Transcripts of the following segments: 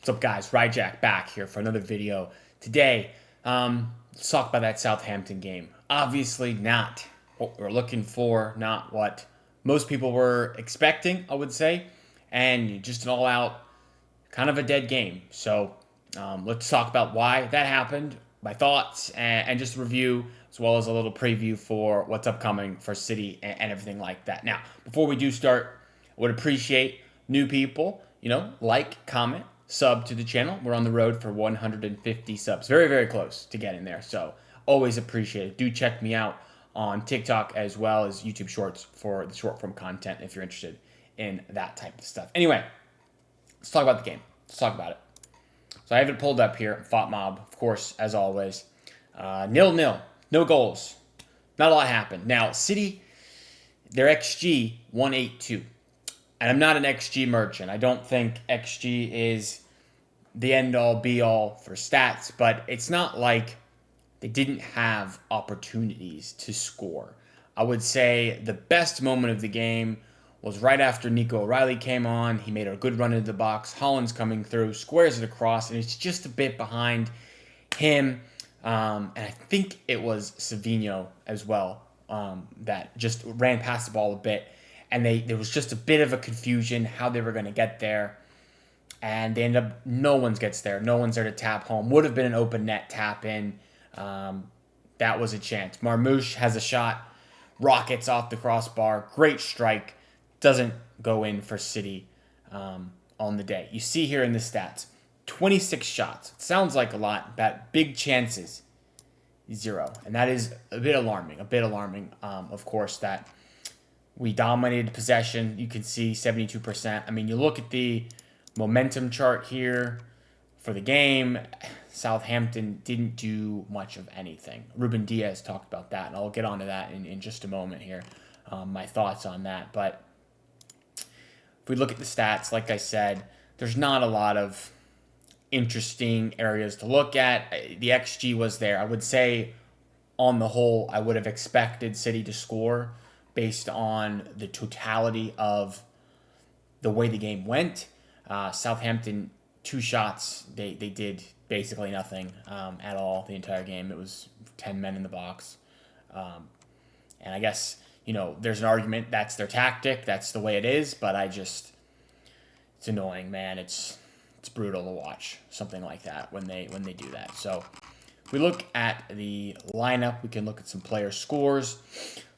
What's up, guys? Ryjack back here for another video. Today, let's talk about that Southampton game. Obviously not what we're looking for, not what most people were expecting, I would say, and just an all-out kind of a dead game. So let's talk about why that happened, my thoughts, and just a review, as well as a little preview for what's upcoming for City and everything like that. Now, before we do start, I would appreciate new people, like, comment, sub to the channel. We're on the road for 150 subs. Very, very close to getting there. So always appreciate it. Do check me out on TikTok as well as YouTube Shorts for the short form content if you're interested in that type of stuff. Anyway, let's talk about the game. Let's talk about it. So I have it pulled up here. Fought Mob, of course, as always. 0-0. No goals. Not a lot happened. Now, City, their XG, 182. And I'm not an XG merchant. I don't think XG is the end-all, be-all for stats, but it's not like they didn't have opportunities to score. I would say the best moment of the game was right after Nico O'Reilly came on. He made a good run into the box. Holland's coming through, squares it across, and it's just a bit behind him. And I think it was Savinho as well that just ran past the ball a bit. And there was just a bit of a confusion how they were going to get there. And they ended up, no one gets there. No one's there to tap home. Would have been an open net tap in. That was a chance. Marmoush has a shot. Rockets off the crossbar. Great strike. Doesn't go in for City on the day. You see here in the stats, 26 shots. It sounds like a lot, but big chances, 0. And that is a bit alarming. Of course, that we dominated possession. You can see 72%. I mean, you look at the momentum chart here for the game. Southampton didn't do much of anything. Ruben Diaz talked about that, and I'll get onto that in just a moment here. My thoughts on that. But if we look at the stats, like I said, there's not a lot of interesting areas to look at. The XG was there. I would say, on the whole, I would have expected City to score based on the totality of the way the game went. Southampton, 2 shots, they did basically nothing at all the entire game. It was 10 men in the box. And I guess, there's an argument that's their tactic, that's the way it is, but it's annoying, man. It's brutal to watch something like that when they do that. So if we look at the lineup, we can look at some player scores.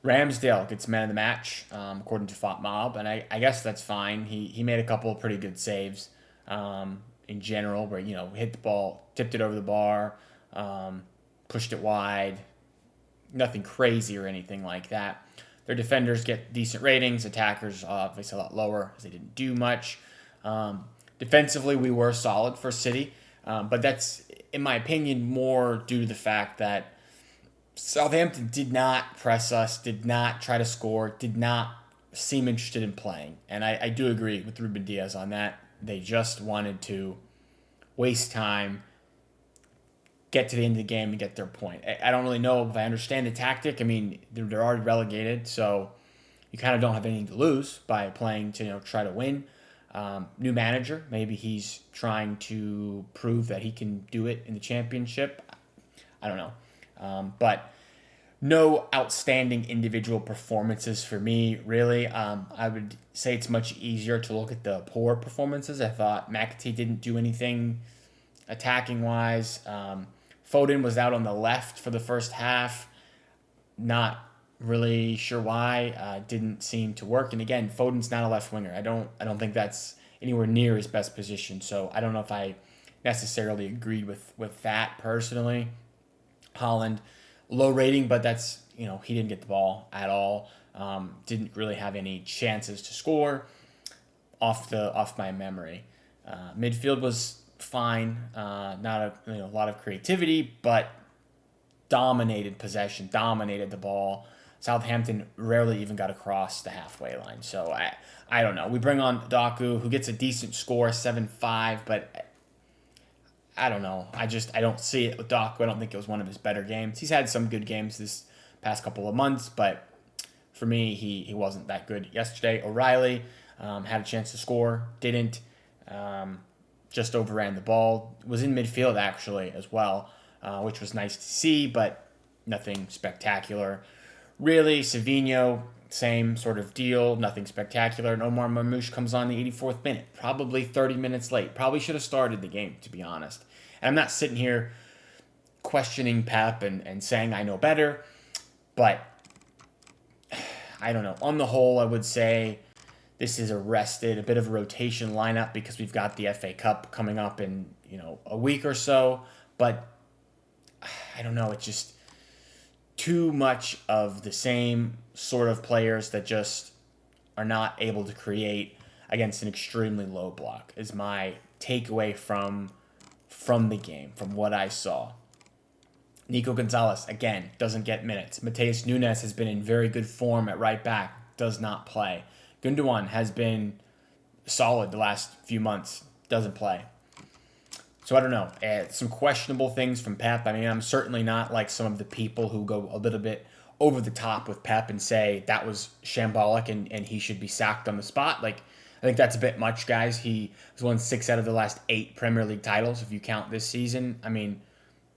Ramsdale gets man of the match, according to Fought Mob, and I guess that's fine. He made a couple of pretty good saves in general, where hit the ball, tipped it over the bar, pushed it wide. Nothing crazy or anything like that. Their defenders get decent ratings. Attackers obviously a lot lower because they didn't do much. Defensively, we were solid for City, but that's, in my opinion, more due to the fact that Southampton did not press us, did not try to score, did not seem interested in playing. And I do agree with Ruben Diaz on that. They just wanted to waste time, get to the end of the game, and get their point. I don't really know if I understand the tactic. I mean, they're already relegated, so you kind of don't have anything to lose by playing to try to win. New manager, maybe he's trying to prove that he can do it in the championship. I don't know. But no outstanding individual performances for me, really. I would say it's much easier to look at the poor performances. I thought McAtee didn't do anything attacking-wise. Foden was out on the left for the first half. Not really sure why. Didn't seem to work. And again, Foden's not a left winger. I don't think that's anywhere near his best position. So I don't know if I necessarily agreed with that personally. Holland, low rating, but that's, he didn't get the ball at all. Didn't really have any chances to score off my memory. Midfield was fine. Not a lot of creativity, but dominated possession, dominated the ball. Southampton rarely even got across the halfway line. So I don't know. We bring on Doku, who gets a decent score, 7-5, but I don't know. I don't see it with Doku. I don't think it was one of his better games. He's had some good games this past couple of months, but for me, he wasn't that good yesterday. O'Reilly had a chance to score, didn't. just overran the ball. Was in midfield actually as well, which was nice to see, but nothing spectacular. Really, Savinho, same sort of deal, nothing spectacular. And Omar Marmoush comes on the 84th minute, probably 30 minutes late. Probably should have started the game, to be honest. And I'm not sitting here questioning Pep and saying I know better, but I don't know. On the whole, I would say this is a bit of a rotation lineup because we've got the FA Cup coming up in, a week or so. But I don't know. It's just too much of the same sort of players that just are not able to create against an extremely low block is my takeaway from the game, from what I saw. Nico Gonzalez, again, doesn't get minutes. Mateus Nunes has been in very good form at right back, does not play. Gundogan has been solid the last few months, doesn't play. So I don't know. Some questionable things from Pep. I mean, I'm certainly not like some of the people who go a little bit over the top with Pep and say that was shambolic and he should be sacked on the spot. Like, I think that's a bit much, guys. He has won 6 out of the last 8 Premier League titles, if you count this season. I mean,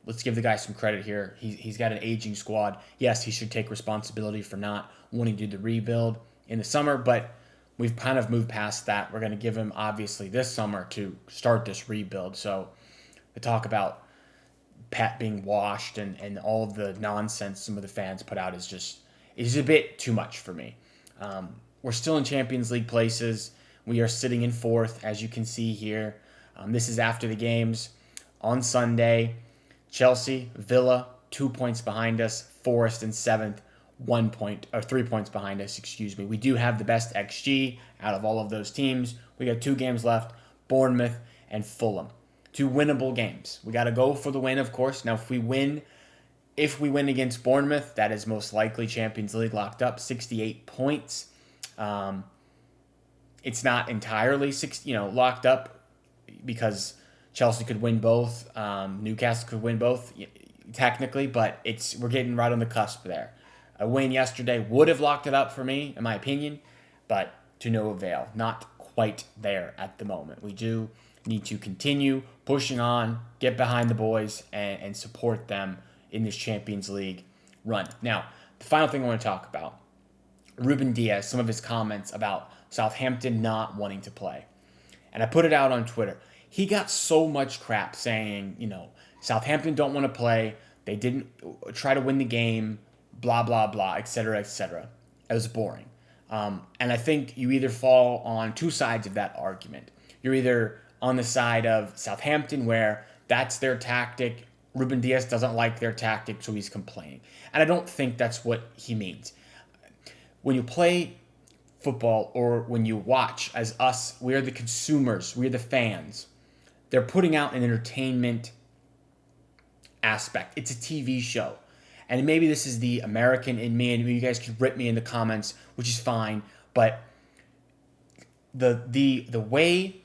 let's give the guy some credit here. He's got an aging squad. Yes, he should take responsibility for not wanting to do the rebuild in the summer, but we've kind of moved past that. We're going to give him, obviously, this summer to start this rebuild. So the talk about Pep being washed and all of the nonsense some of the fans put out is a bit too much for me. We're still in Champions League places. We are sitting in 4th, as you can see here. This is after the games on Sunday. Chelsea, Villa, 2 points behind us. Forest in 7th, 3 points behind us, excuse me. We do have the best XG out of all of those teams. We got 2 games left, Bournemouth and Fulham. 2 winnable games. We got to go for the win, of course. Now, if we win against Bournemouth, that is most likely Champions League locked up, 68 points. It's not entirely locked up because Chelsea could win both. Newcastle could win both, technically, but we're getting right on the cusp there. A win yesterday would have locked it up for me, in my opinion, but to no avail. Not quite there at the moment. We do need to continue pushing on, get behind the boys, and support them in this Champions League run. Now, the final thing I want to talk about, Ruben Dias, some of his comments about Southampton not wanting to play. And I put it out on Twitter. He got so much crap saying, Southampton don't want to play. They didn't try to win the game, blah, blah, blah, et cetera, et cetera. It was boring. And I think you either fall on 2 sides of that argument. You're either on the side of Southampton where that's their tactic. Ruben Dias doesn't like their tactic, so he's complaining. And I don't think that's what he means. When you play football or when you watch, as us, we're the consumers, we're the fans. They're putting out an entertainment aspect. It's a TV show. And maybe this is the American in me, and maybe you guys can rip me in the comments, which is fine. But the way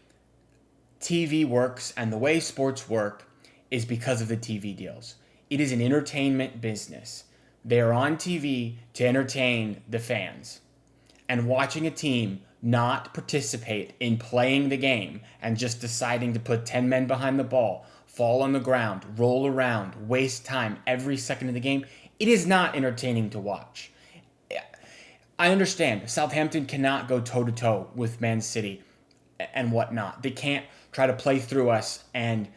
TV works and the way sports work is because of the TV deals. It is an entertainment business. They are on TV to entertain the fans. And watching a team not participate in playing the game and just deciding to put 10 men behind the ball, fall on the ground, roll around, waste time every second of the game, it is not entertaining to watch. I understand Southampton cannot go toe-to-toe with Man City and whatnot. They can't try to play through us and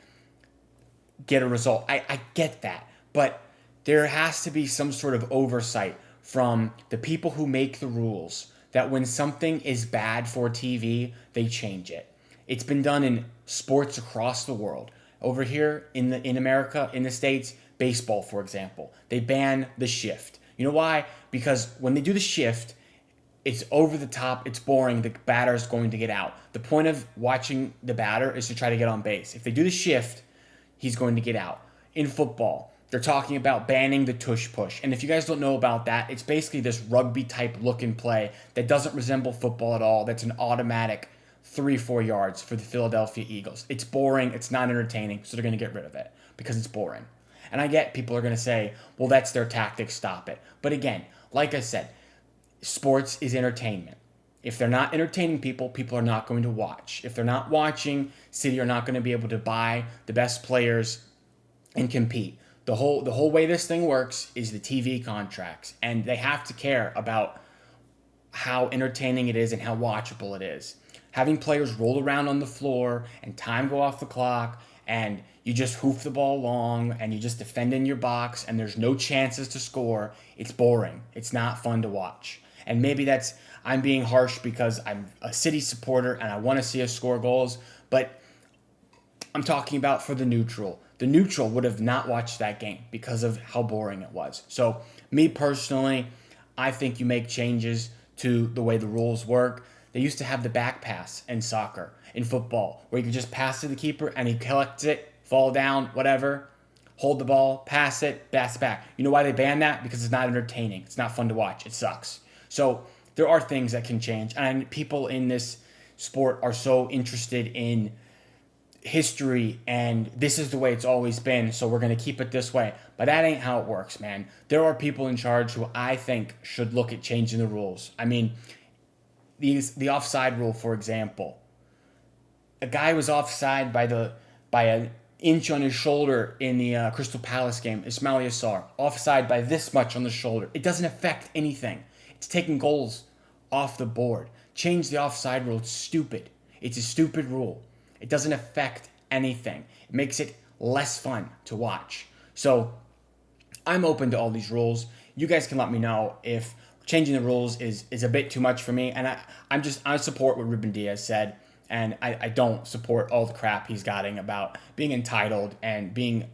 get a result. I get that. But there has to be some sort of oversight from the people who make the rules that when something is bad for TV, they change it. It's been done in sports across the world. Over here in America, in the States, baseball, for example, they ban the shift. You know why? Because when they do the shift, it's over the top, it's boring, the batter's going to get out. The point of watching the batter is to try to get on base. If they do the shift, he's going to get out. In football, they're talking about banning the tush push. And if you guys don't know about that, it's basically this rugby type look and play that doesn't resemble football at all. That's an automatic 3-4 yards for the Philadelphia Eagles. It's boring, it's not entertaining, so they're going to get rid of it because it's boring. And I get people are going to say, well, that's their tactic, stop it. But again, like I said, sports is entertainment. If they're not entertaining people, people are not going to watch. If they're not watching, City are not going to be able to buy the best players and compete. The whole way this thing works is the TV contracts, and they have to care about how entertaining it is and how watchable it is. Having players roll around on the floor and time go off the clock, and you just hoof the ball long and you just defend in your box and there's no chances to score, it's boring. It's not fun to watch. And maybe I'm being harsh because I'm a City supporter and I want to see us score goals, but I'm talking about for the neutral. The neutral would have not watched that game because of how boring it was. So, me personally, I think you make changes to the way the rules work. They used to have the back pass in soccer, in football, where you could just pass to the keeper and he collects it, fall down, whatever, hold the ball, pass it, pass it back. You know why they banned that? Because it's not entertaining. It's not fun to watch. It sucks. So there are things that can change. And people in this sport are so interested in history and this is the way it's always been, so we're going to keep it this way. But that ain't how it works, man. There are people in charge who I think should look at changing the rules. I mean, the offside rule, for example. A guy was offside by an inch on his shoulder in the Crystal Palace game. Ismail Yassar, offside by this much on the shoulder. It doesn't affect anything. It's taking goals off the board. Change the offside rule. It's stupid. It's a stupid rule. It doesn't affect anything. It makes it less fun to watch. So I'm open to all these rules. You guys can let me know if changing the rules is a bit too much for me. And I support what Ruben Diaz said. And I don't support all the crap he's gotten about being entitled and being,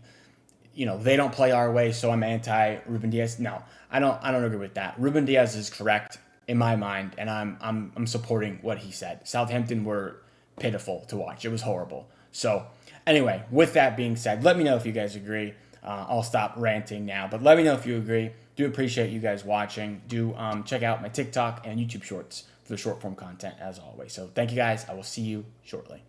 they don't play our way, so I'm anti Ruben Diaz. No, I don't agree with that. Ruben Diaz is correct in my mind, and I'm supporting what he said. Southampton were pitiful to watch. It was horrible. So anyway, with that being said, let me know if you guys agree. I'll stop ranting now, but let me know if you agree. Do appreciate you guys watching. Do check out my TikTok and YouTube shorts for the short form content as always. So thank you guys. I will see you shortly.